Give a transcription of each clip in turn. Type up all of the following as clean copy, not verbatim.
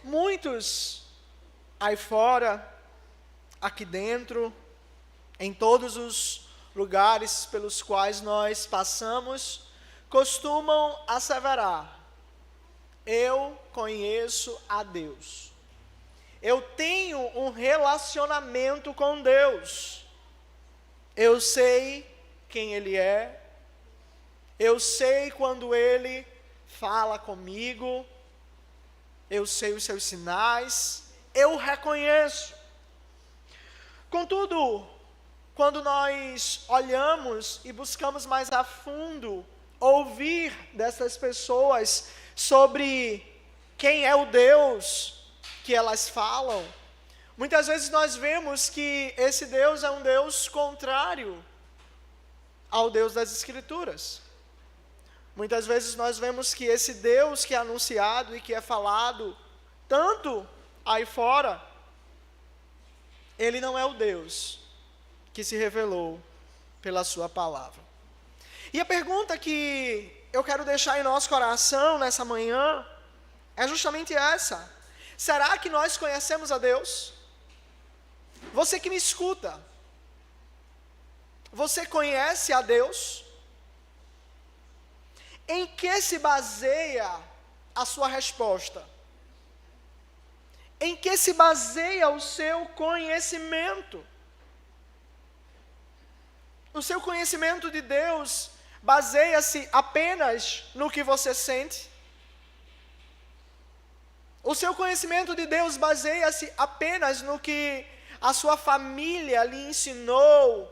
Muitos aí fora, aqui dentro, em todos os lugares pelos quais nós passamos, costumam asseverar: eu conheço a Deus. Eu tenho um relacionamento com Deus. Eu sei quem Ele é. Eu sei quando Ele fala comigo. Eu sei os seus sinais. Eu reconheço. Contudo, quando nós olhamos e buscamos mais a fundo ouvir dessas pessoas sobre quem é o Deus que elas falam, muitas vezes nós vemos que esse Deus é um Deus contrário ao Deus das Escrituras. Muitas vezes nós vemos que esse Deus que é anunciado e que é falado tanto aí fora, ele não é o Deus que se revelou pela sua palavra. E a pergunta que eu quero deixar em nosso coração nessa manhã é justamente essa: será que nós conhecemos a Deus? Você que me escuta, você conhece a Deus? Em que se baseia a sua resposta? Em que se baseia o seu conhecimento? O seu conhecimento de Deus baseia-se apenas no que você sente? O seu conhecimento de Deus baseia-se apenas no que a sua família lhe ensinou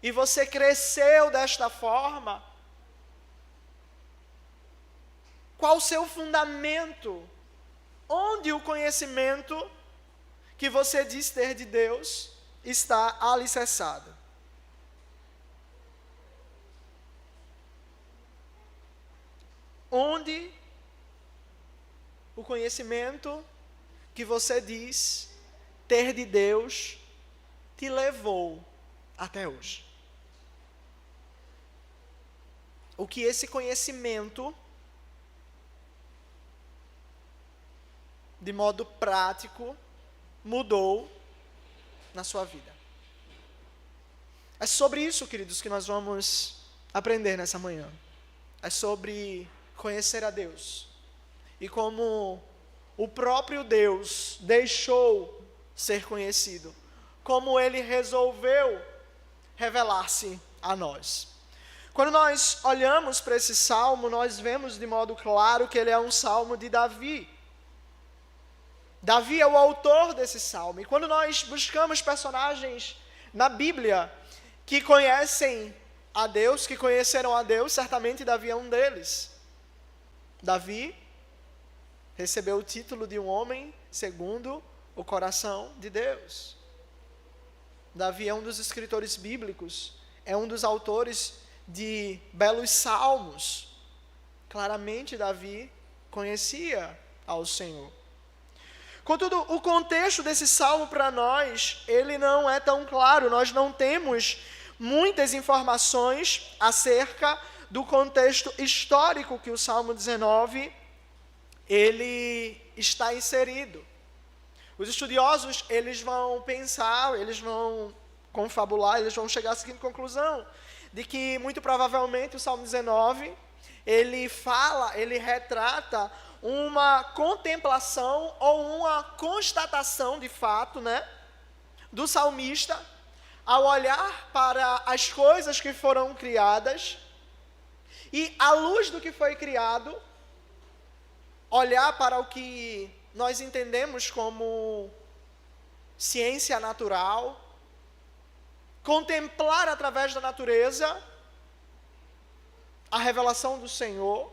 e você cresceu desta forma? Qual o seu fundamento? Onde o conhecimento que você diz ter de Deus está alicerçado? Onde o conhecimento que você diz ter de Deus te levou até hoje? O que esse conhecimento, de modo prático, mudou na sua vida? É sobre isso, queridos, que nós vamos aprender nessa manhã. É sobre conhecer a Deus. E como o próprio Deus deixou ser conhecido. Como Ele resolveu revelar-se a nós. Quando nós olhamos para esse salmo, nós vemos de modo claro que ele é um salmo de Davi. Davi é o autor desse salmo. E quando nós buscamos personagens na Bíblia que conhecem a Deus, que conheceram a Deus, certamente Davi é um deles. Davi recebeu o título de um homem segundo o coração de Deus. Davi é um dos escritores bíblicos, é um dos autores de belos salmos. Claramente Davi conhecia ao Senhor. Contudo, o contexto desse salmo para nós, ele não é tão claro. Nós não temos muitas informações acerca do contexto histórico que o Salmo 19, ele está inserido. Os estudiosos, eles vão pensar, eles vão confabular, eles vão chegar à seguinte conclusão, de que muito provavelmente o Salmo 19, ele retrata uma contemplação ou uma constatação de fato, do salmista, ao olhar para as coisas que foram criadas e, à luz do que foi criado, olhar para o que nós entendemos como ciência natural, contemplar através da natureza a revelação do Senhor.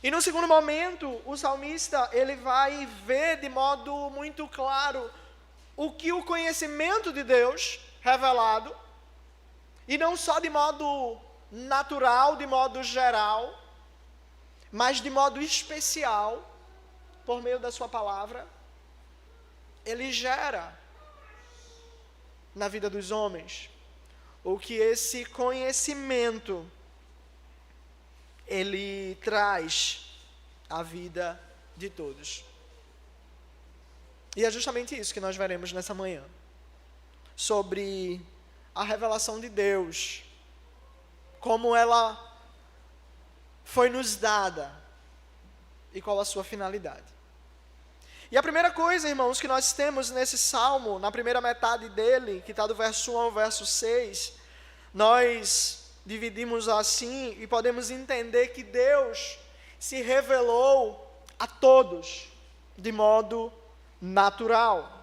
E no segundo momento, o salmista, ele vai ver de modo muito claro o que o conhecimento de Deus revelado, e não só de modo natural, de modo geral, mas de modo especial, por meio da sua palavra, ele gera na vida dos homens, o que esse conhecimento ele traz à vida de todos. E é justamente isso que nós veremos nessa manhã. Sobre a revelação de Deus. Como ela foi nos dada. E qual a sua finalidade. E a primeira coisa, irmãos, que nós temos nesse salmo, na primeira metade dele, que está do verso 1 ao verso 6, nós dividimos assim e podemos entender que Deus se revelou a todos de modo natural.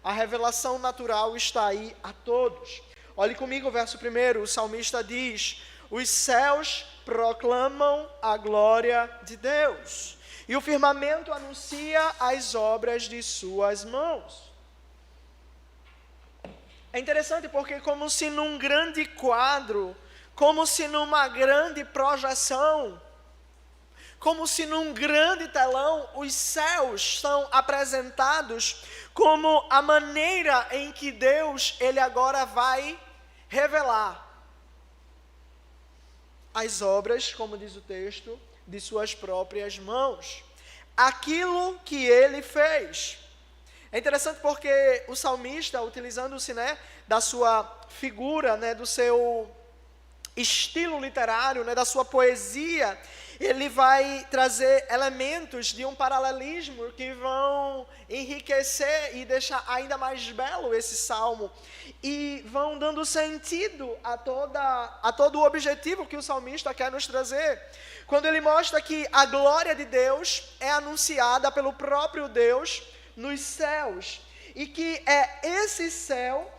A revelação natural está aí a todos. Olhe comigo o verso 1, o salmista diz: os céus proclamam a glória de Deus, e o firmamento anuncia as obras de suas mãos. É interessante porque como se num grande quadro, como se numa grande projeção, como se num grande telão, os céus são apresentados como a maneira em que Deus, Ele agora vai revelar as obras, como diz o texto, de suas próprias mãos. Aquilo que Ele fez. É interessante porque o salmista, utilizando-se, da sua figura, do seu estilo literário, da sua poesia, ele vai trazer elementos de um paralelismo que vão enriquecer e deixar ainda mais belo esse salmo, e vão dando sentido a todo o objetivo que o salmista quer nos trazer, quando ele mostra que a glória de Deus é anunciada pelo próprio Deus nos céus, e que é esse céu,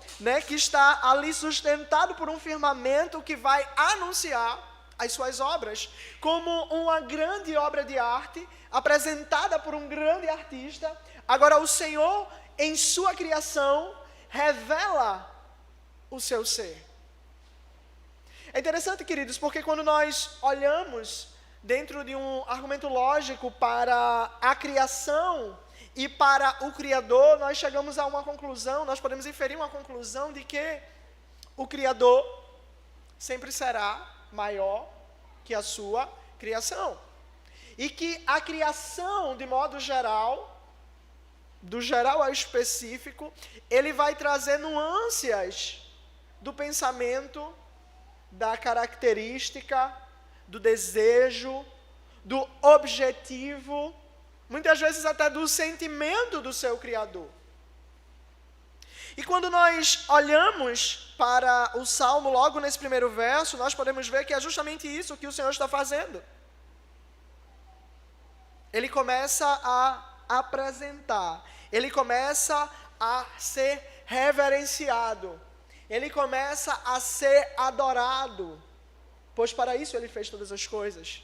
que está ali sustentado por um firmamento que vai anunciar as suas obras, como uma grande obra de arte, apresentada por um grande artista. Agora o Senhor, em sua criação, revela o seu ser. É interessante, queridos, porque quando nós olhamos dentro de um argumento lógico para a criação e para o Criador, nós chegamos a uma conclusão, nós podemos inferir uma conclusão de que o Criador sempre será maior que a sua criação. E que a criação, de modo geral, do geral ao específico, ele vai trazer nuances do pensamento, da característica, do desejo, do objetivo, muitas vezes até do sentimento do seu Criador. E quando nós olhamos para o Salmo, logo nesse primeiro verso, nós podemos ver que é justamente isso que o Senhor está fazendo. Ele começa a apresentar, ele começa a ser reverenciado, ele começa a ser adorado, pois para isso ele fez todas as coisas,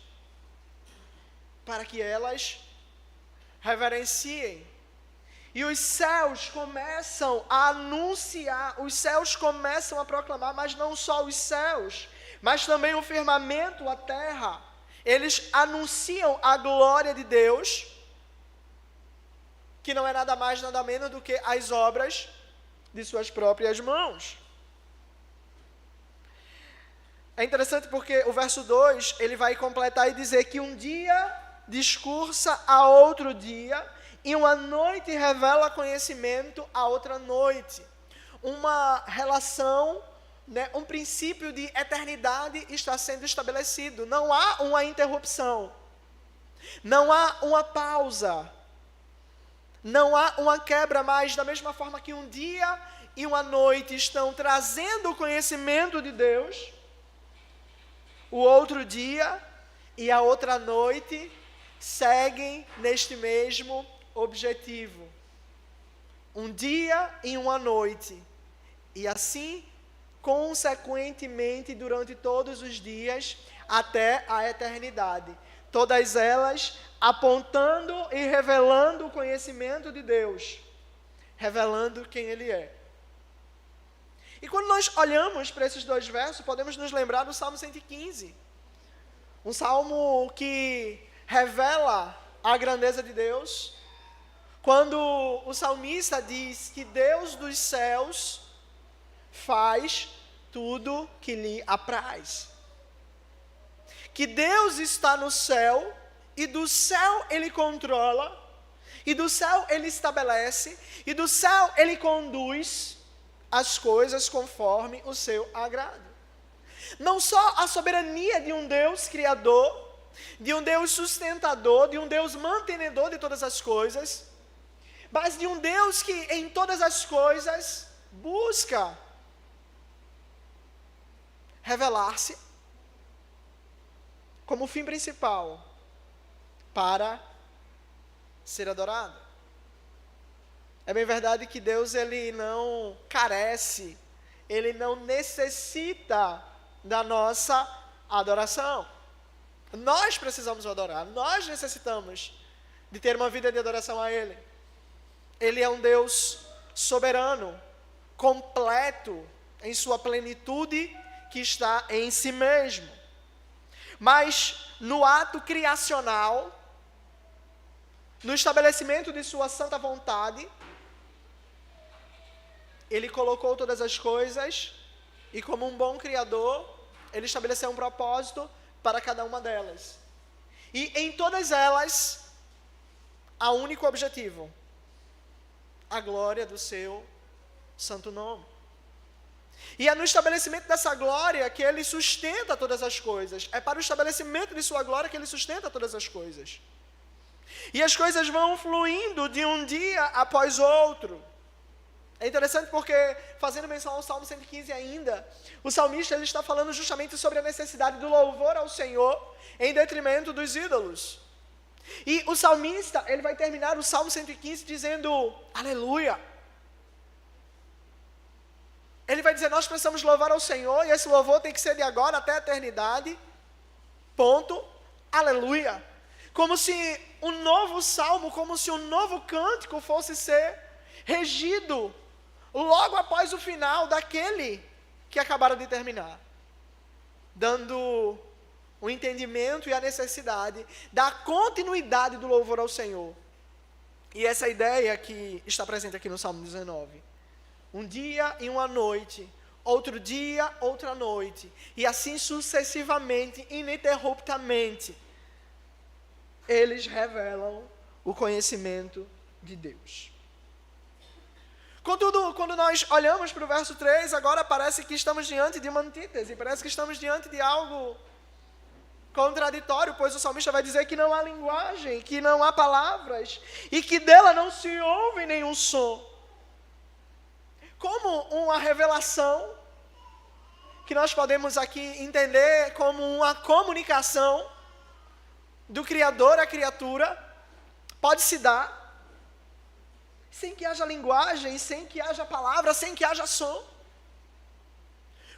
para que elas reverenciem. E os céus começam a anunciar, os céus começam a proclamar, mas não só os céus, mas também o firmamento, a terra, eles anunciam a glória de Deus, que não é nada mais, nada menos do que as obras de suas próprias mãos. É interessante porque o verso 2, ele vai completar e dizer que um dia discursa a outro dia, e uma noite revela conhecimento a outra noite. Uma relação, um princípio de eternidade está sendo estabelecido. Não há uma interrupção. Não há uma pausa. Não há uma quebra, mas da mesma forma que um dia e uma noite estão trazendo o conhecimento de Deus, o outro dia e a outra noite seguem neste mesmo objetivo. Um dia e uma noite. E assim, consequentemente, durante todos os dias, até a eternidade. Todas elas apontando e revelando o conhecimento de Deus. Revelando quem Ele é. E quando nós olhamos para esses dois versos, podemos nos lembrar do Salmo 115. Um salmo que revela a grandeza de Deus, quando o salmista diz que Deus dos céus faz tudo que lhe apraz. Que Deus está no céu, e do céu Ele controla, e do céu ele estabelece, e do céu ele conduz as coisas conforme o seu agrado. Não só a soberania de um Deus criador, de um Deus sustentador, de um Deus mantenedor de todas as coisas, mas de um Deus que em todas as coisas busca revelar-se como fim principal para ser adorado. É bem verdade que Deus ele não carece, ele não necessita da nossa adoração. Nós precisamos adorar, nós necessitamos de ter uma vida de adoração a Ele. Ele é um Deus soberano, completo em sua plenitude que está em si mesmo. Mas no ato criacional, no estabelecimento de sua santa vontade, Ele colocou todas as coisas e como um bom criador, Ele estabeleceu um propósito para cada uma delas. E em todas elas, há um único objetivo: a glória do seu santo nome. E é no estabelecimento dessa glória que Ele sustenta todas as coisas. É para o estabelecimento de sua glória que Ele sustenta todas as coisas. E as coisas vão fluindo de um dia após outro. É interessante porque, fazendo menção ao Salmo 115 ainda, o salmista ele está falando justamente sobre a necessidade do louvor ao Senhor em detrimento dos ídolos. E o salmista, ele vai terminar o Salmo 115 dizendo, aleluia. Ele vai dizer, nós precisamos louvar ao Senhor e esse louvor tem que ser de agora até a eternidade. Ponto, aleluia. Como se um novo salmo, como se um novo cântico fosse ser regido logo após o final daquele que acabaram de terminar, dando o entendimento e a necessidade da continuidade do louvor ao Senhor. E essa ideia que está presente aqui no Salmo 19. Um dia e uma noite, outro dia, outra noite, e assim sucessivamente, ininterruptamente, eles revelam o conhecimento de Deus. Contudo, quando nós olhamos para o verso 3, agora parece que estamos diante de uma antítese, parece que estamos diante de algo contraditório, pois o salmista vai dizer que não há linguagem, que não há palavras, e que dela não se ouve nenhum som. Como uma revelação, que nós podemos aqui entender como uma comunicação do Criador à criatura, pode se dar, sem que haja linguagem, sem que haja palavra, sem que haja som.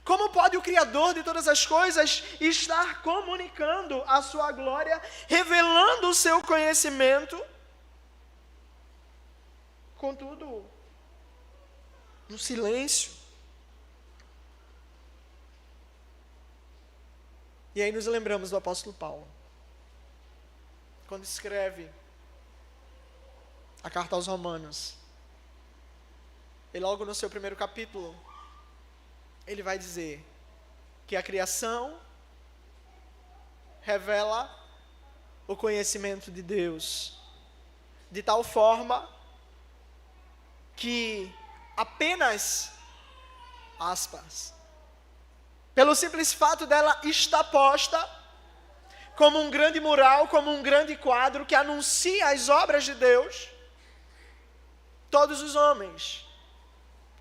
Como pode o Criador de todas as coisas estar comunicando a sua glória, revelando o seu conhecimento, contudo, no silêncio? E aí nos lembramos do apóstolo Paulo, quando escreve a carta aos Romanos, e logo no seu primeiro capítulo, ele vai dizer que a criação revela o conhecimento de Deus, de tal forma que apenas, aspas, pelo simples fato dela estar posta como um grande mural, como um grande quadro que anuncia as obras de Deus, todos os homens,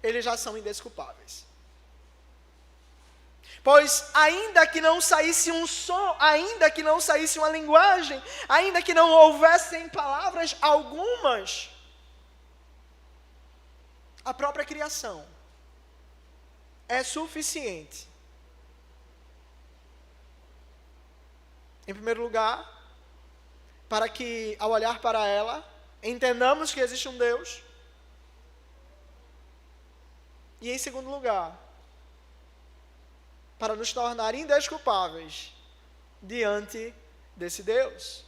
eles já são indesculpáveis. Pois ainda que não saísse um som, ainda que não saísse uma linguagem, ainda que não houvessem palavras algumas, a própria criação é suficiente. Em primeiro lugar, para que ao olhar para ela, entendamos que existe um Deus. E em segundo lugar, para nos tornar indesculpáveis diante desse Deus.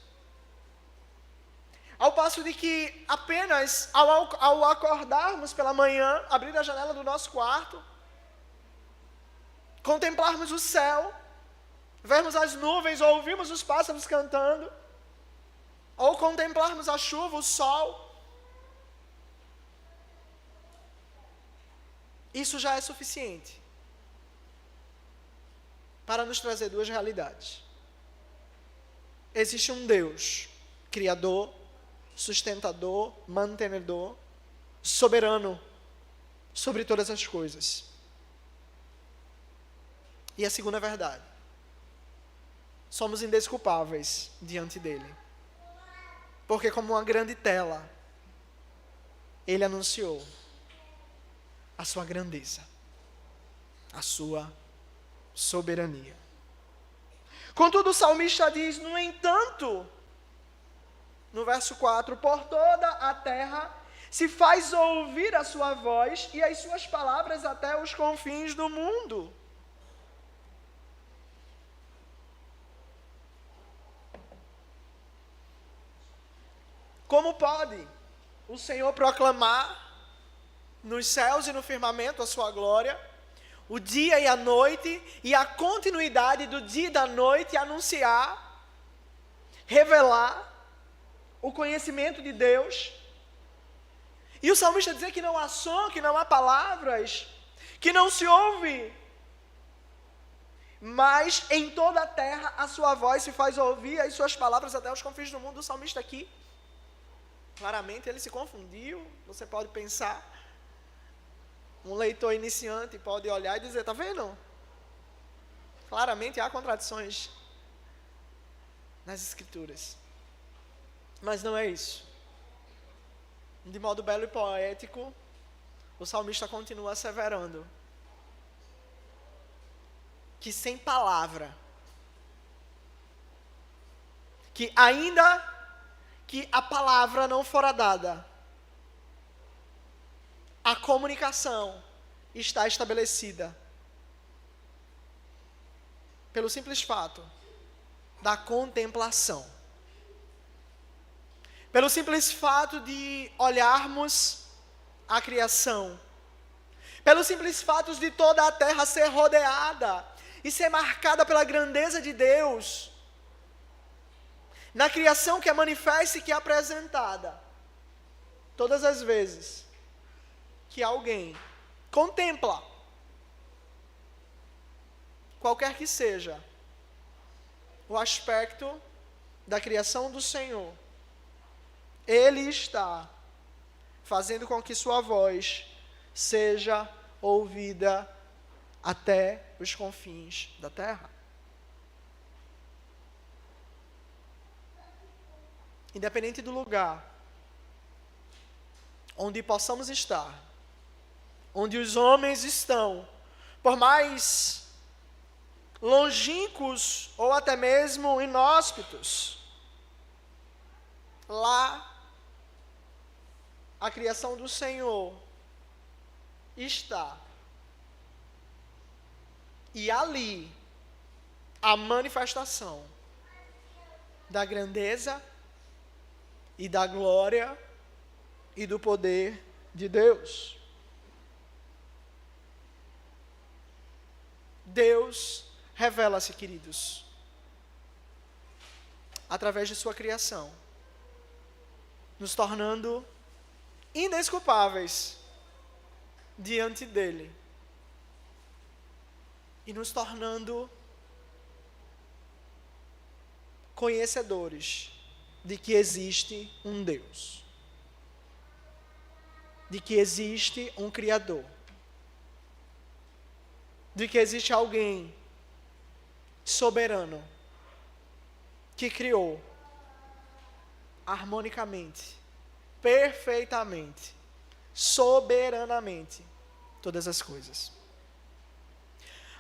Ao passo de que apenas ao acordarmos pela manhã, abrir a janela do nosso quarto, contemplarmos o céu, vermos as nuvens, ou ouvirmos os pássaros cantando, ou contemplarmos a chuva, o sol, isso já é suficiente para nos trazer duas realidades. Existe um Deus, criador, sustentador, mantenedor, soberano sobre todas as coisas. E a segunda verdade: somos indesculpáveis diante dele. Porque como uma grande tela, ele anunciou a sua grandeza, a sua soberania. Contudo, o salmista diz, no entanto, no verso 4, por toda a terra se faz ouvir a sua voz e as suas palavras até os confins do mundo. Como pode o Senhor proclamar nos céus e no firmamento a sua glória, o dia e a noite, e a continuidade do dia e da noite, anunciar, revelar o conhecimento de Deus? E o salmista dizer que não há som, que não há palavras, que não se ouve, mas em toda a terra a sua voz se faz ouvir, as suas palavras até os confins do mundo. O salmista aqui, claramente ele se confundiu. Você pode pensar, um leitor iniciante pode olhar e dizer, está vendo? Claramente há contradições nas escrituras. Mas não é isso. De modo belo e poético, o salmista continua asseverando que sem palavra, que ainda que a palavra não fora dada, a comunicação está estabelecida pelo simples fato da contemplação. Pelo simples fato de olharmos a criação. Pelo simples fato de toda a terra ser rodeada e ser marcada pela grandeza de Deus. Na criação que é manifesta e que é apresentada. Todas as vezes que alguém contempla, qualquer que seja o aspecto da criação do Senhor, ele está fazendo com que sua voz seja ouvida até os confins da terra. Independente do lugar onde possamos estar, onde os homens estão, por mais longínquos ou até mesmo inóspitos, lá a criação do Senhor está. E ali a manifestação da grandeza e da glória e do poder de Deus. Deus revela-se, queridos, através de sua criação, nos tornando indesculpáveis diante dele e nos tornando conhecedores de que existe um Deus, de que existe um Criador, de que existe alguém soberano que criou harmonicamente, perfeitamente, soberanamente todas as coisas.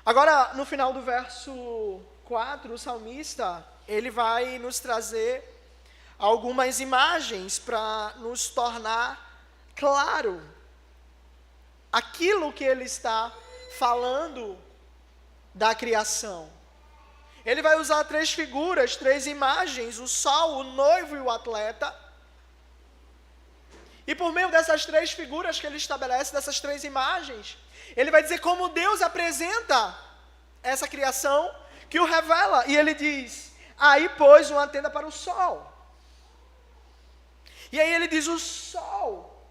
Agora, no final do verso 4, o salmista, ele vai nos trazer algumas imagens para nos tornar claro aquilo que ele está falando da criação. Ele vai usar 3 figuras, 3 imagens, o sol, o noivo e o atleta. E por meio dessas 3 figuras que ele estabelece, dessas 3 imagens, ele vai dizer como Deus apresenta essa criação, que o revela. E ele diz, aí pôs uma tenda para o sol. E aí ele diz, o sol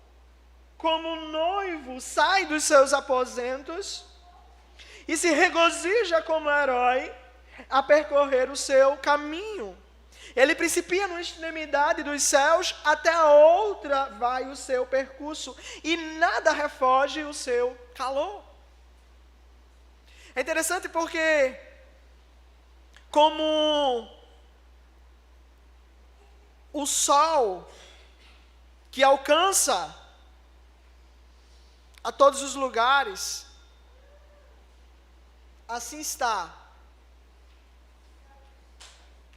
como um noivo sai dos seus aposentos e se regozija como herói a percorrer o seu caminho. Ele principia numa extremidade dos céus, até a outra vai o seu percurso, e nada refoge o seu calor. É interessante porque, como o sol que alcança a todos os lugares, assim está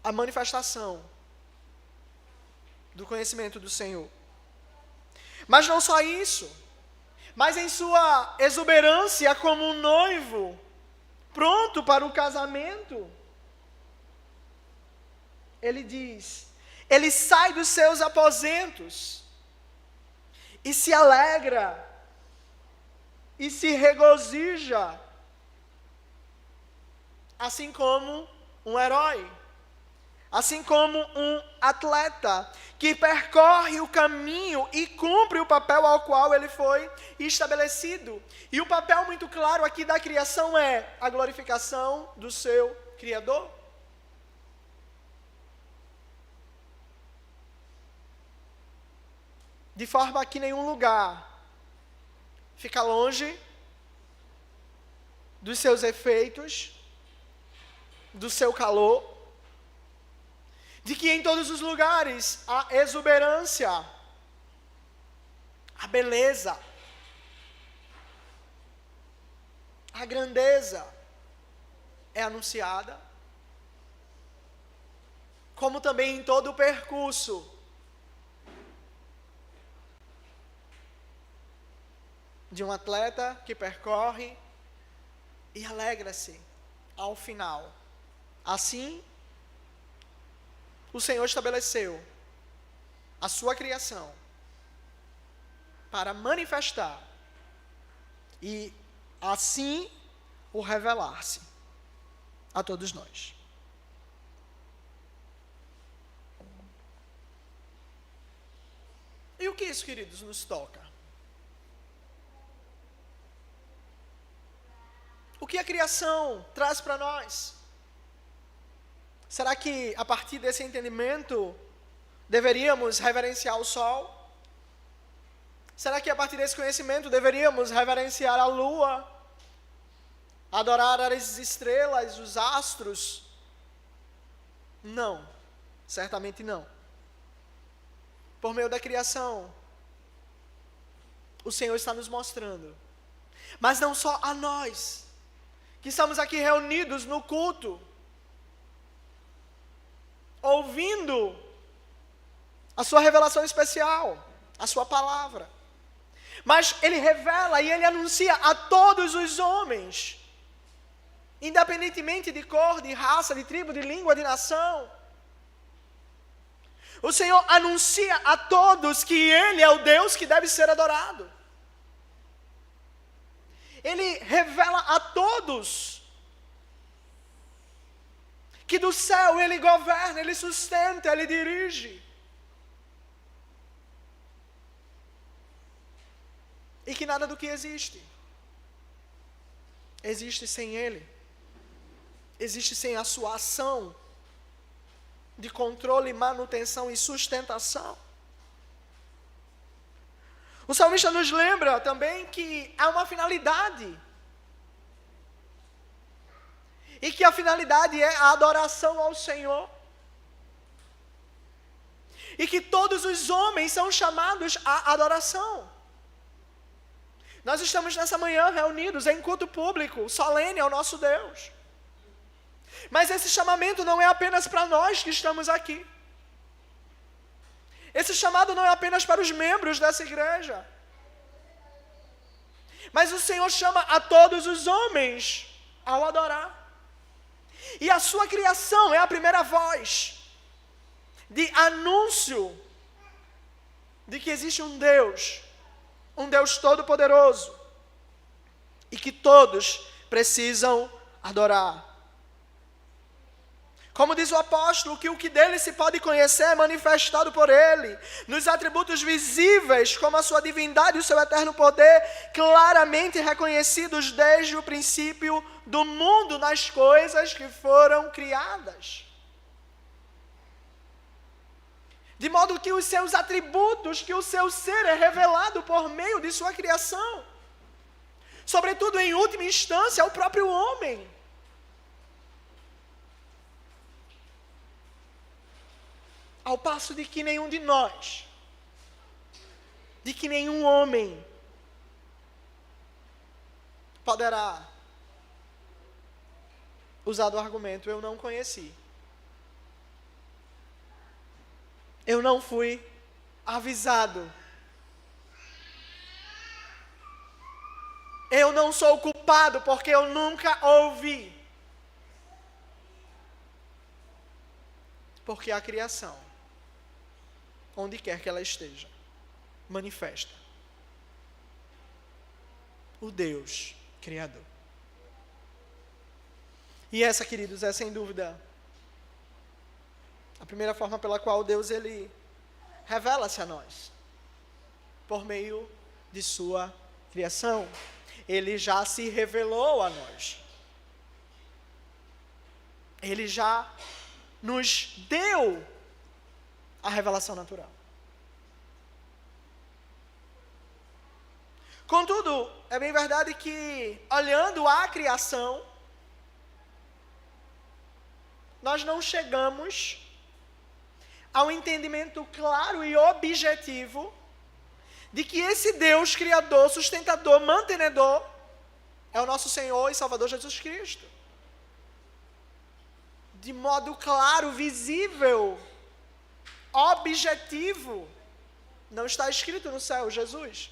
a manifestação do conhecimento do Senhor. Mas não só isso, mas em sua exuberância como um noivo pronto para o casamento, ele diz, ele sai dos seus aposentos e se alegra e se regozija, assim como um herói, assim como um atleta que percorre o caminho e cumpre o papel ao qual ele foi estabelecido. E o papel muito claro aqui da criação é a glorificação do seu Criador. De forma que nenhum lugar fica longe dos seus efeitos, do seu calor, de que em todos os lugares a exuberância, a beleza, a grandeza é anunciada, como também em todo o percurso de um atleta que percorre e alegra-se ao final. Assim, o Senhor estabeleceu a sua criação para manifestar e assim o revelar-se a todos nós. E o que isso, queridos, nos toca? O que a criação traz para nós? Será que a partir desse entendimento deveríamos reverenciar o sol? Será que a partir desse conhecimento deveríamos reverenciar a lua? Adorar as estrelas, os astros? Não, certamente não. Por meio da criação, o Senhor está nos mostrando, mas não só a nós, que estamos aqui reunidos no culto, ouvindo a sua revelação especial, a sua palavra. Mas ele revela e ele anuncia a todos os homens, independentemente de cor, de raça, de tribo, de língua, de nação. O Senhor anuncia a todos que ele é o Deus que deve ser adorado. Ele revela a todos que do céu ele governa, ele sustenta, ele dirige. E que nada do que existe sem ele. Existe sem a sua ação de controle, manutenção e sustentação. O salmista nos lembra também que há uma finalidade. E que a finalidade é a adoração ao Senhor. E que todos os homens são chamados à adoração. Nós estamos nessa manhã reunidos em culto público, solene ao nosso Deus. Mas esse chamamento não é apenas para nós que estamos aqui. Esse chamado não é apenas para os membros dessa igreja. Mas o Senhor chama a todos os homens ao adorar. E a sua criação é a primeira voz de anúncio de que existe um Deus todo-poderoso, e que todos precisam adorar. Como diz o apóstolo, que o que dele se pode conhecer é manifestado por ele, nos atributos visíveis, como a sua divindade e o seu eterno poder, claramente reconhecidos desde o princípio do mundo nas coisas que foram criadas. De modo que os seus atributos, que o seu ser é revelado por meio de sua criação. Sobretudo, em última instância, ao próprio homem. Ao passo de que nenhum de nós, de que nenhum homem poderá usar do argumento, eu não conheci. Eu não fui avisado. Eu não sou culpado porque eu nunca ouvi. Porque a criação, onde quer que ela esteja, manifesta o Deus Criador. E essa, queridos, é sem dúvida a primeira forma pela qual Deus ele revela-se a nós, por meio de sua criação. Ele já se revelou a nós. Ele já nos deu a revelação natural. Contudo, é bem verdade que, olhando a criação, nós não chegamos ao entendimento claro e objetivo de que esse Deus criador, sustentador, mantenedor, é o nosso Senhor e Salvador Jesus Cristo. De modo claro, visível, objetivo, não está escrito no céu, Jesus.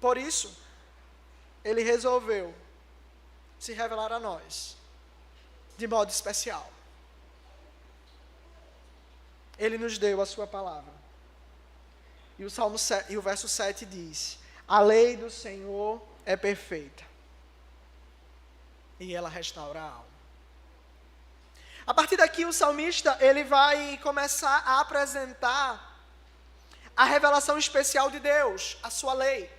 Por isso, ele resolveu se revelar a nós, de modo especial. Ele nos deu a sua palavra. E o verso 7 diz: a lei do Senhor é perfeita, e ela restaura a alma. A partir daqui, o salmista ele vai começar a apresentar a revelação especial de Deus, a sua lei.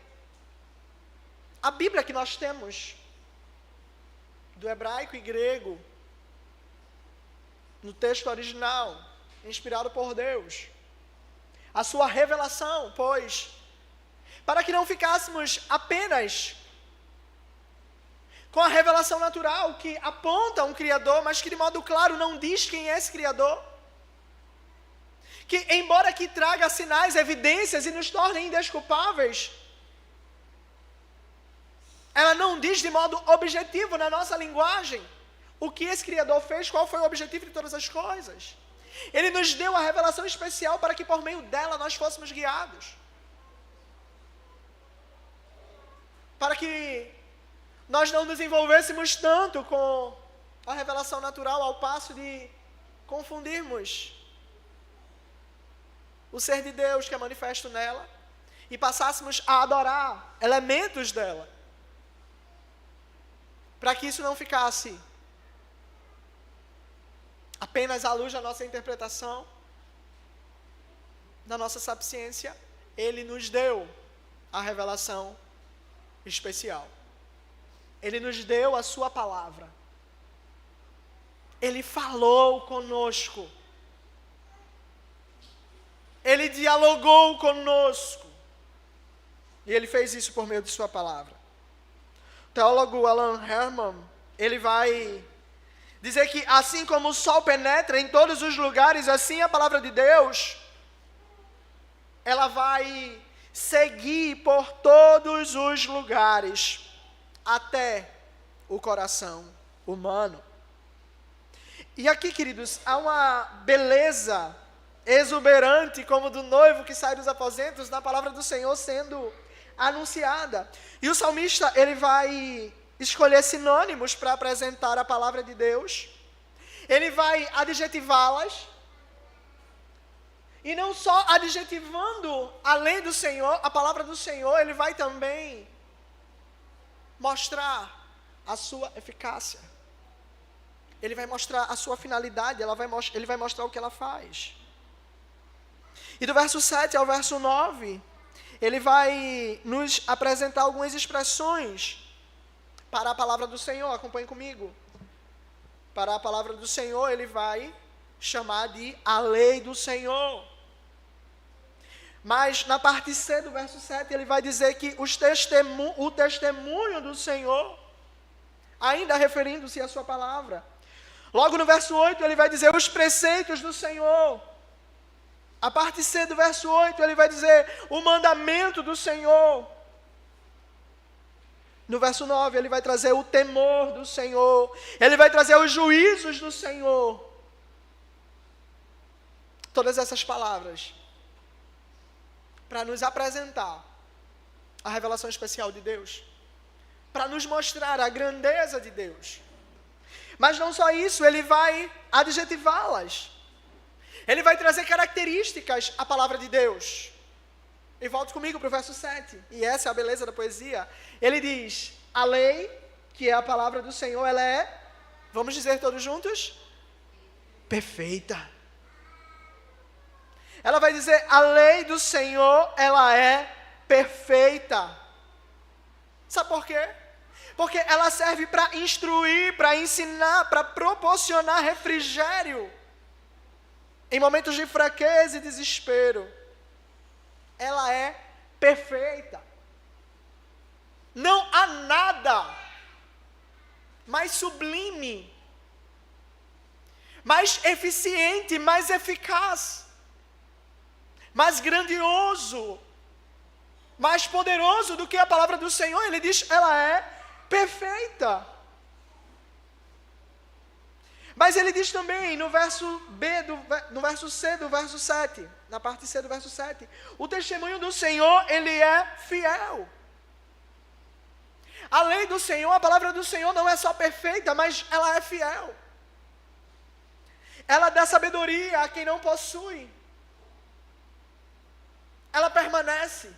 A Bíblia que nós temos, do hebraico e grego, no texto original, inspirado por Deus, a sua revelação, pois, para que não ficássemos apenas com a revelação natural, que aponta a um Criador, mas que de modo claro não diz quem é esse Criador, que embora que traga sinais, evidências e nos torne indesculpáveis, ela não diz de modo objetivo na nossa linguagem o que esse Criador fez, qual foi o objetivo de todas as coisas. Ele nos deu a revelação especial para que por meio dela nós fôssemos guiados. Para que nós não nos envolvêssemos tanto com a revelação natural ao passo de confundirmos o ser de Deus que é manifesto nela e passássemos a adorar elementos dela. Para que isso não ficasse apenas à luz da nossa interpretação, da nossa sapiência, ele nos deu a revelação especial. Ele nos deu a sua palavra. Ele falou conosco. Ele dialogou conosco. E ele fez isso por meio de sua palavra. O teólogo Alan Herman, ele vai dizer que assim como o sol penetra em todos os lugares, assim a palavra de Deus, ela vai seguir por todos os lugares, até o coração humano. E aqui, queridos, há uma beleza exuberante, como do noivo que sai dos aposentos, na palavra do Senhor sendo anunciada. E o salmista, ele vai escolher sinônimos para apresentar a palavra de Deus. Ele vai adjetivá-las. E não só adjetivando a lei do Senhor, a palavra do Senhor, ele vai também mostrar a sua eficácia. Ele vai mostrar a sua finalidade, ele vai mostrar o que ela faz. E do verso 7 ao verso 9, ele vai nos apresentar algumas expressões para a palavra do Senhor. Acompanhe comigo. Para a palavra do Senhor, ele vai chamar de a lei do Senhor. Mas na parte C do verso 7, ele vai dizer que o testemunho do Senhor, ainda referindo-se à sua palavra. Logo no verso 8, ele vai dizer os preceitos do Senhor. A parte C do verso 8, ele vai dizer o mandamento do Senhor. No verso 9, ele vai trazer o temor do Senhor. Ele vai trazer os juízos do Senhor. Todas essas palavras para nos apresentar a revelação especial de Deus, para nos mostrar a grandeza de Deus. Mas não só isso, ele vai adjetivá-las. Ele vai trazer características à palavra de Deus. E volte comigo para o verso 7. E essa é a beleza da poesia. Ele diz, a lei, que é a palavra do Senhor, ela é, vamos dizer todos juntos? Perfeita. Ela vai dizer, a lei do Senhor, ela é perfeita. Sabe por quê? Porque ela serve para instruir, para ensinar, para proporcionar refrigério. Em momentos de fraqueza e desespero. Ela é perfeita. Não há nada mais sublime, mais eficiente, mais eficaz, mais grandioso, mais poderoso do que a palavra do Senhor. Ele diz, ela é perfeita. Mas ele diz também no verso C do verso 7, na parte C do verso 7, o testemunho do Senhor, ele é fiel. A lei do Senhor, a palavra do Senhor não é só perfeita, mas ela é fiel. Ela dá sabedoria a quem não possui. Ela permanece.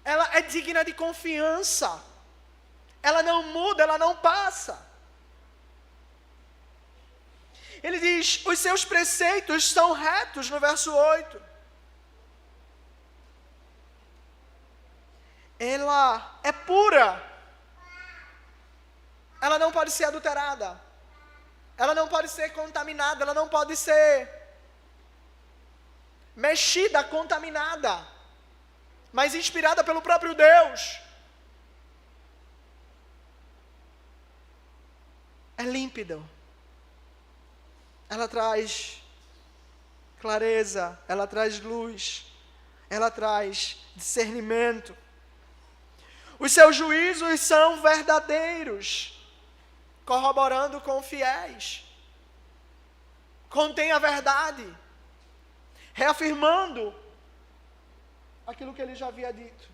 Ela é digna de confiança. Ela não muda, ela não passa. Ele diz, os seus preceitos são retos, no verso 8. Ela é pura. Ela não pode ser adulterada. Ela não pode ser contaminada. Ela não pode ser mexida, contaminada. Mas inspirada pelo próprio Deus. É límpido. Ela traz clareza, ela traz luz, ela traz discernimento. Os seus juízos são verdadeiros, corroborando com fiéis. Contém a verdade, reafirmando aquilo que ele já havia dito.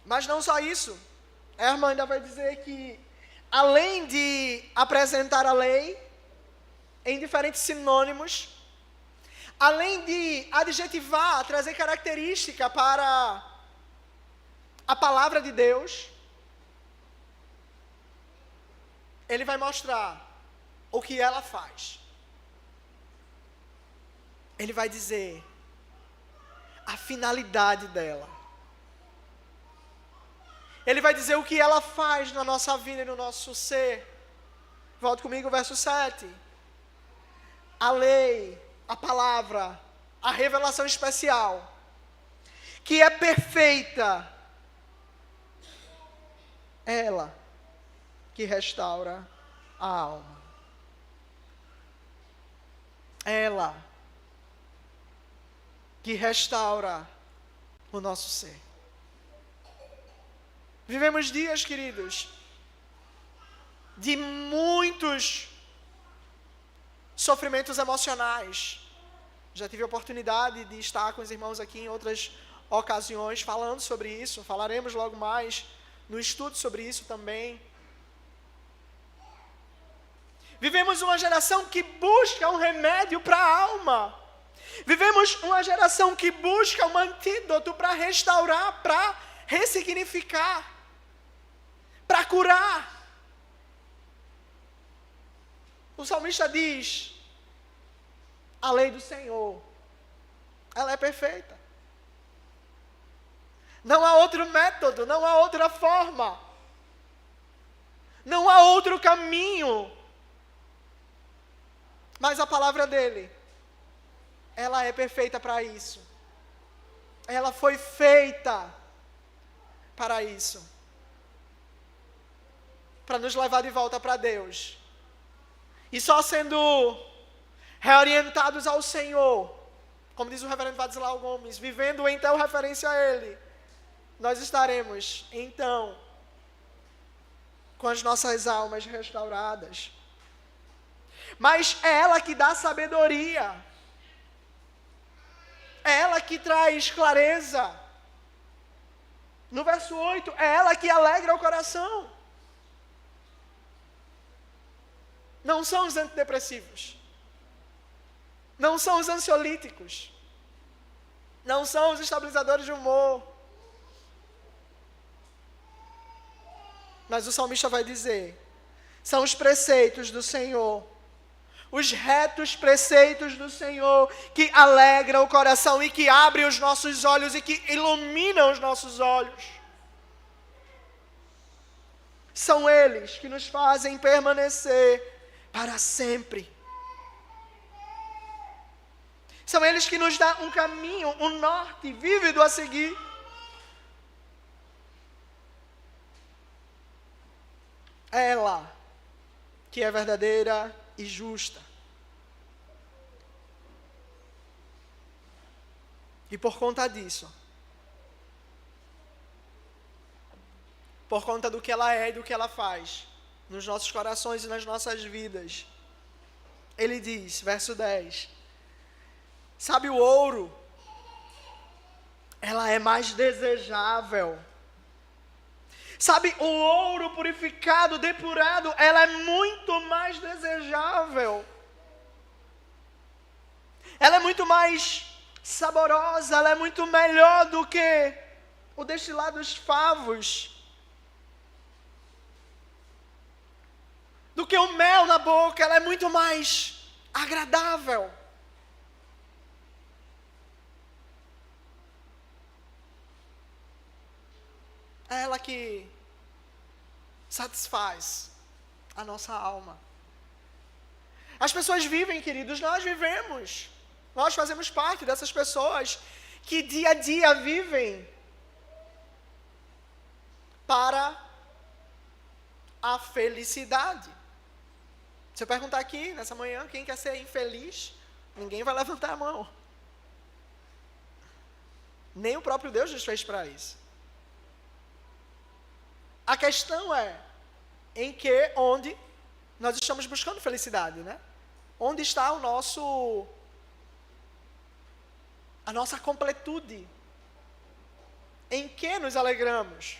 Mas não só isso, Herman ainda vai dizer que além de apresentar a lei em diferentes sinônimos, além de adjetivar, trazer característica para a palavra de Deus, ele vai mostrar o que ela faz. Ele vai dizer a finalidade dela. Ele vai dizer o que ela faz na nossa vida e no nosso ser. Volte comigo, verso 7. A lei, a palavra, a revelação especial, que é perfeita, ela que restaura a alma. Ela que restaura o nosso ser. Vivemos dias, queridos, de muitos sofrimentos emocionais. Já tive a oportunidade de estar com os irmãos aqui em outras ocasiões falando sobre isso. Falaremos logo mais no estudo sobre isso também. Vivemos uma geração que busca um remédio para a alma. Vivemos uma geração que busca um antídoto para restaurar, para ressignificar, para curar. O salmista diz: a lei do Senhor, ela é perfeita. Não há outro método, não há outra forma, não há outro caminho. Mas a palavra dele, ela é perfeita para isso. Ela foi feita para isso. Para nos levar de volta para Deus. E só sendo reorientados ao Senhor, como diz o reverendo Vadislau Gomes, vivendo então referência a Ele, nós estaremos então com as nossas almas restauradas. Mas é ela que dá sabedoria. É ela que traz clareza. No verso 8, é ela que alegra o coração. Não são os antidepressivos. Não são os ansiolíticos. Não são os estabilizadores de humor. Mas o salmista vai dizer: são os preceitos do Senhor, os retos preceitos do Senhor, que alegram o coração e que abrem os nossos olhos e que iluminam os nossos olhos. São eles que nos fazem permanecer para sempre. São eles que nos dão um caminho, um norte vívido a seguir. É ela que é verdadeira e justa. E por conta disso, por conta do que ela é e do que ela faz nos nossos corações e nas nossas vidas, ele diz, verso 10, sabe, o ouro, ela é mais desejável. Sabe, o ouro purificado, depurado, ela é muito mais desejável. Ela é muito mais saborosa, ela é muito melhor do que o destilado dos favos. Do que o mel na boca, ela é muito mais agradável. É ela que satisfaz a nossa alma. As pessoas vivem, queridos, nós vivemos. Nós fazemos parte dessas pessoas que dia a dia vivem para a felicidade. Se eu perguntar aqui, nessa manhã, quem quer ser infeliz, ninguém vai levantar a mão. Nem o próprio Deus nos fez para isso. A questão é, onde nós estamos buscando felicidade, né? Onde está a nossa completude? Em que nos alegramos?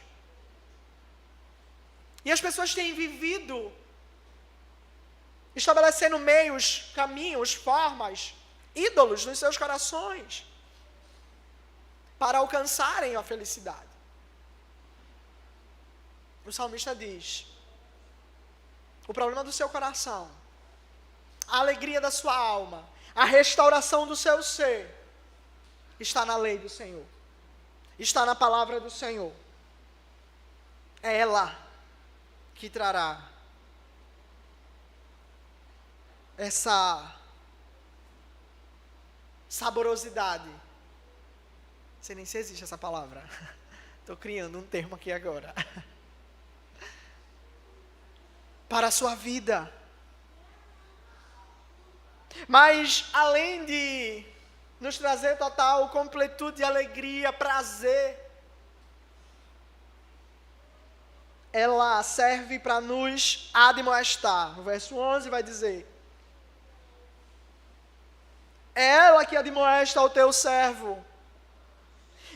E as pessoas têm vivido, estabelecendo meios, caminhos, formas, ídolos nos seus corações, para alcançarem a felicidade. O salmista diz: o problema do seu coração, a alegria da sua alma, a restauração do seu ser, está na lei do Senhor, está na palavra do Senhor. É ela que trará essa saborosidade. Não sei nem se existe essa palavra. Estou criando um termo aqui agora. Para a sua vida. Mas além de nos trazer total completude, alegria, prazer, ela serve para nos admoestar. O verso 11 vai dizer: é ela que admoesta ao teu servo,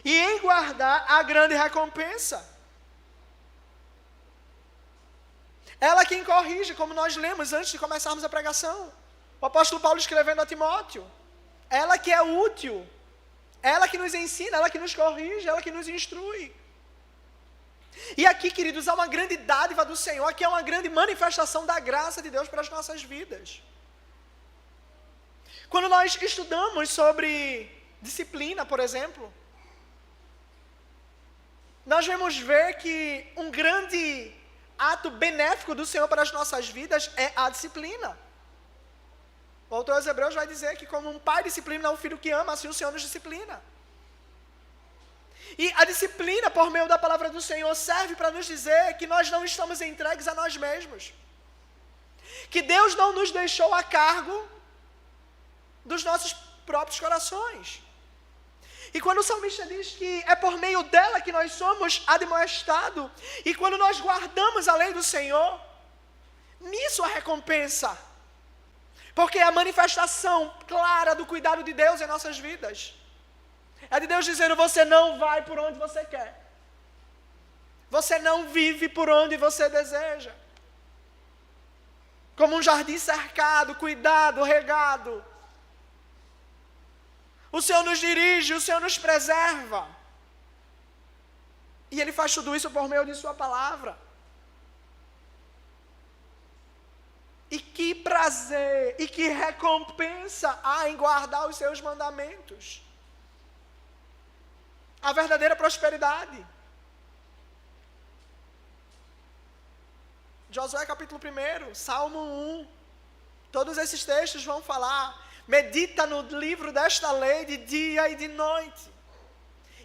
e em guardar a grande recompensa. Ela quem corrige, como nós lemos antes de começarmos a pregação. O apóstolo Paulo escrevendo a Timóteo. Ela que é útil. Ela que nos ensina, ela que nos corrige, ela que nos instrui. E aqui, queridos, há uma grande dádiva do Senhor, que é uma grande manifestação da graça de Deus para as nossas vidas. Quando nós estudamos sobre disciplina, por exemplo, nós vamos ver que um grande ato benéfico do Senhor para as nossas vidas é a disciplina. O autor aos Hebreus vai dizer que como um pai disciplina o filho que ama, assim o Senhor nos disciplina. E a disciplina, por meio da palavra do Senhor, serve para nos dizer que nós não estamos entregues a nós mesmos. Que Deus não nos deixou a cargo dos nossos próprios corações. E quando o salmista diz que é por meio dela que nós somos admoestados, e quando nós guardamos a lei do Senhor, nisso a recompensa. Porque é a manifestação clara do cuidado de Deus em nossas vidas. É de Deus dizendo, você não vai por onde você quer. Você não vive por onde você deseja. Como um jardim cercado, cuidado, regado. O Senhor nos dirige, o Senhor nos preserva. E Ele faz tudo isso por meio de Sua palavra. E que prazer, e que recompensa há em guardar os Seus mandamentos. A verdadeira prosperidade. Josué capítulo 1, Salmo 1. Todos esses textos vão falar, medita no livro desta lei de dia e de noite.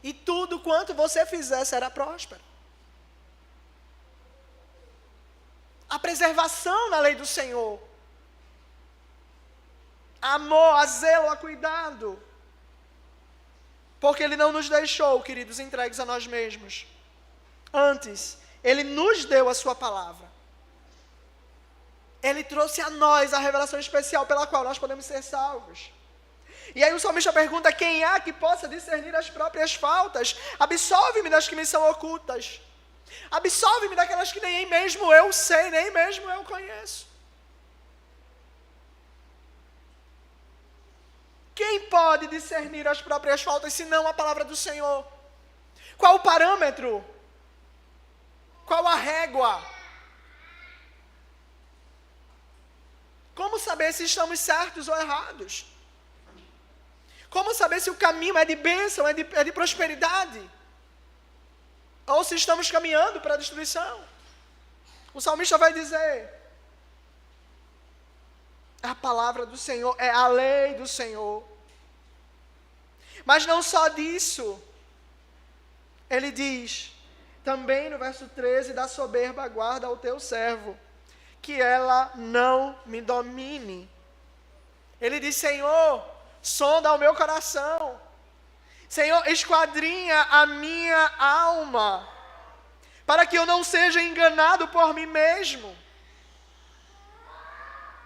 E tudo quanto você fizer será próspero. A preservação na lei do Senhor. Amor, a zelo, a cuidado. Porque Ele não nos deixou, queridos, entregues a nós mesmos. Antes, Ele nos deu a Sua palavra. Ele trouxe a nós a revelação especial pela qual nós podemos ser salvos. E aí o salmista pergunta, quem há que possa discernir as próprias faltas? Absolve-me das que me são ocultas. Absolve-me daquelas que nem mesmo eu sei, nem mesmo eu conheço. Quem pode discernir as próprias faltas, senão a palavra do Senhor? Qual o parâmetro? Qual a régua? Como saber se estamos certos ou errados? Como saber se o caminho é de bênção, é de prosperidade? Ou se estamos caminhando para a destruição? O salmista vai dizer, a palavra do Senhor é a lei do Senhor. Mas não só disso. Ele diz, também no verso 13, da soberba guarda ao teu servo, que ela não me domine. Ele diz, Senhor, sonda o meu coração. Senhor, esquadrinha a minha alma, para que eu não seja enganado por mim mesmo.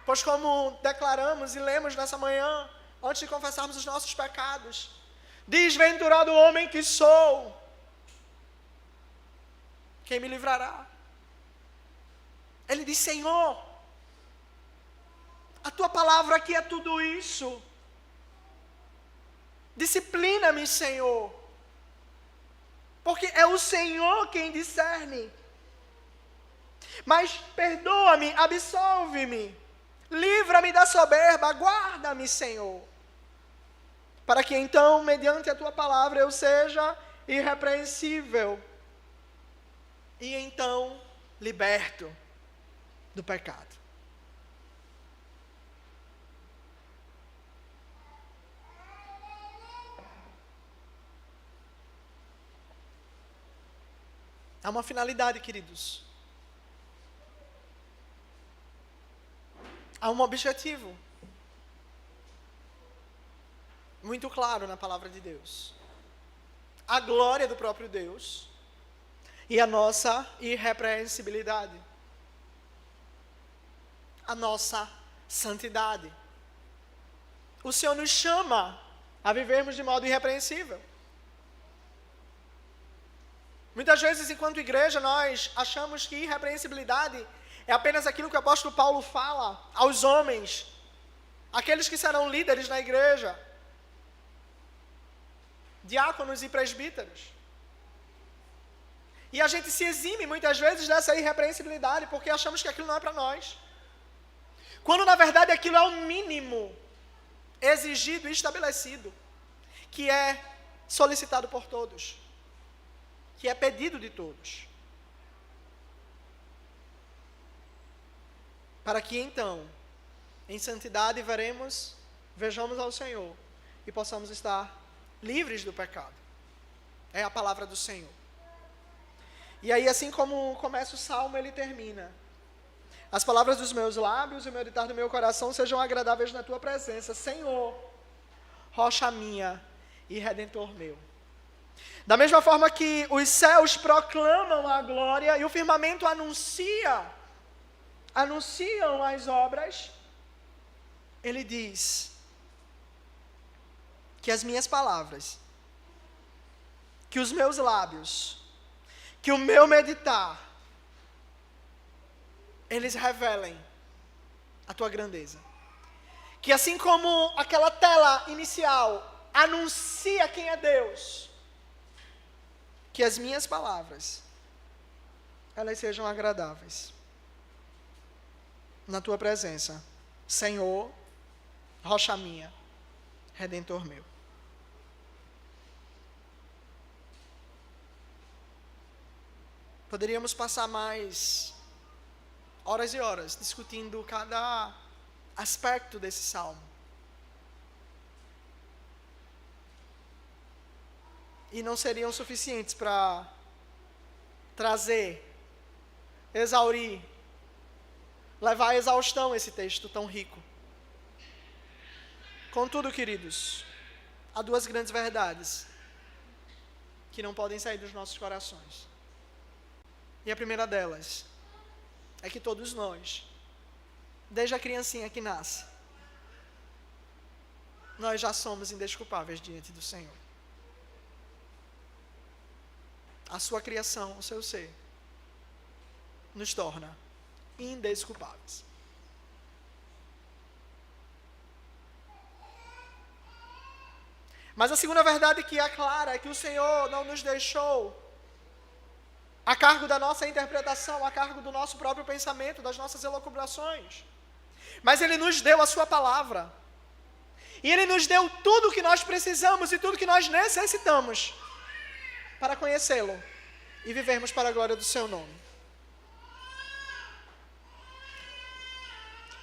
Pois como declaramos e lemos nessa manhã, antes de confessarmos os nossos pecados, desventurado homem que sou, quem me livrará? Ele diz, Senhor, a Tua palavra aqui é tudo isso. Disciplina-me, Senhor, porque é o Senhor quem discerne. Mas perdoa-me, absolve-me, livra-me da soberba, guarda-me, Senhor, para que então, mediante a Tua palavra, eu seja irrepreensível, e então, liberto do pecado. Há uma finalidade, queridos. Há um objetivo muito claro na palavra de Deus. A glória do próprio Deus e a nossa irrepreensibilidade. A nossa santidade. O Senhor nos chama a vivermos de modo irrepreensível. Muitas vezes, enquanto igreja, nós achamos que irrepreensibilidade é apenas aquilo que o apóstolo Paulo fala aos homens, aqueles que serão líderes na igreja, diáconos e presbíteros. E a gente se exime muitas vezes dessa irrepreensibilidade, porque achamos que aquilo não é para nós. Quando na verdade aquilo é o mínimo exigido e estabelecido, que é solicitado por todos, que é pedido de todos. Para que então, em santidade vejamos ao Senhor e possamos estar livres do pecado. É a palavra do Senhor. E aí, assim como começa o salmo, ele termina: as palavras dos meus lábios e o meditar do meu coração sejam agradáveis na tua presença, Senhor, rocha minha e redentor meu. Da mesma forma que os céus proclamam a glória e o firmamento anunciam as obras, ele diz que as minhas palavras, que os meus lábios, que o meu meditar, eles revelem a tua grandeza. Que assim como aquela tela inicial anuncia quem é Deus, que as minhas palavras, elas sejam agradáveis na tua presença, Senhor, rocha minha, redentor meu. Poderíamos passar mais horas e horas discutindo cada aspecto desse salmo. E não seriam suficientes para trazer, exaurir, levar à exaustão esse texto tão rico. Contudo, queridos, há duas grandes verdades que não podem sair dos nossos corações. E a primeira delas é que todos nós, desde a criancinha que nasce, nós já somos indesculpáveis diante do Senhor. A sua criação, o seu ser, nos torna indesculpáveis. Mas a segunda verdade que é clara é que o Senhor não nos deixou a cargo da nossa interpretação, a cargo do nosso próprio pensamento, das nossas elucubrações. Mas Ele nos deu a sua palavra. E Ele nos deu tudo o que nós precisamos e tudo o que nós necessitamos para conhecê-lo e vivermos para a glória do seu nome.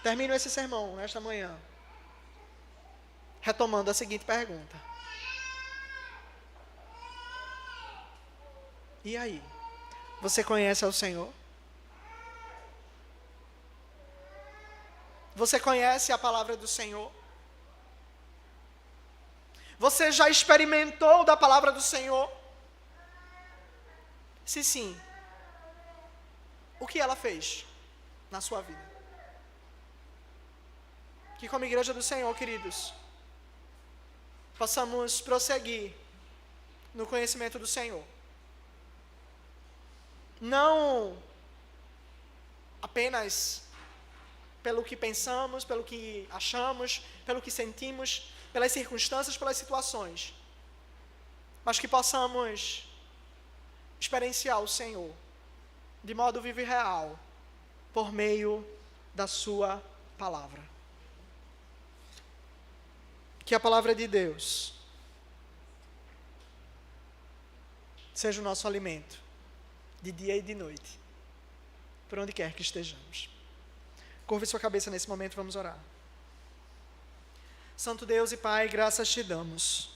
Termino esse sermão nesta manhã retomando a seguinte pergunta: e aí? Você conhece ao Senhor? Você conhece a palavra do Senhor? Você já experimentou da palavra do Senhor? Se sim, o que ela fez na sua vida? Que como igreja do Senhor, queridos, possamos prosseguir no conhecimento do Senhor. Não apenas pelo que pensamos, pelo que achamos, pelo que sentimos, pelas circunstâncias, pelas situações, mas que possamos experienciar o Senhor de modo vivo e real, por meio da sua palavra. Que a palavra de Deus seja o nosso alimento, de dia e de noite, por onde quer que estejamos. Curve sua cabeça nesse momento, vamos orar. Santo Deus e Pai, graças te damos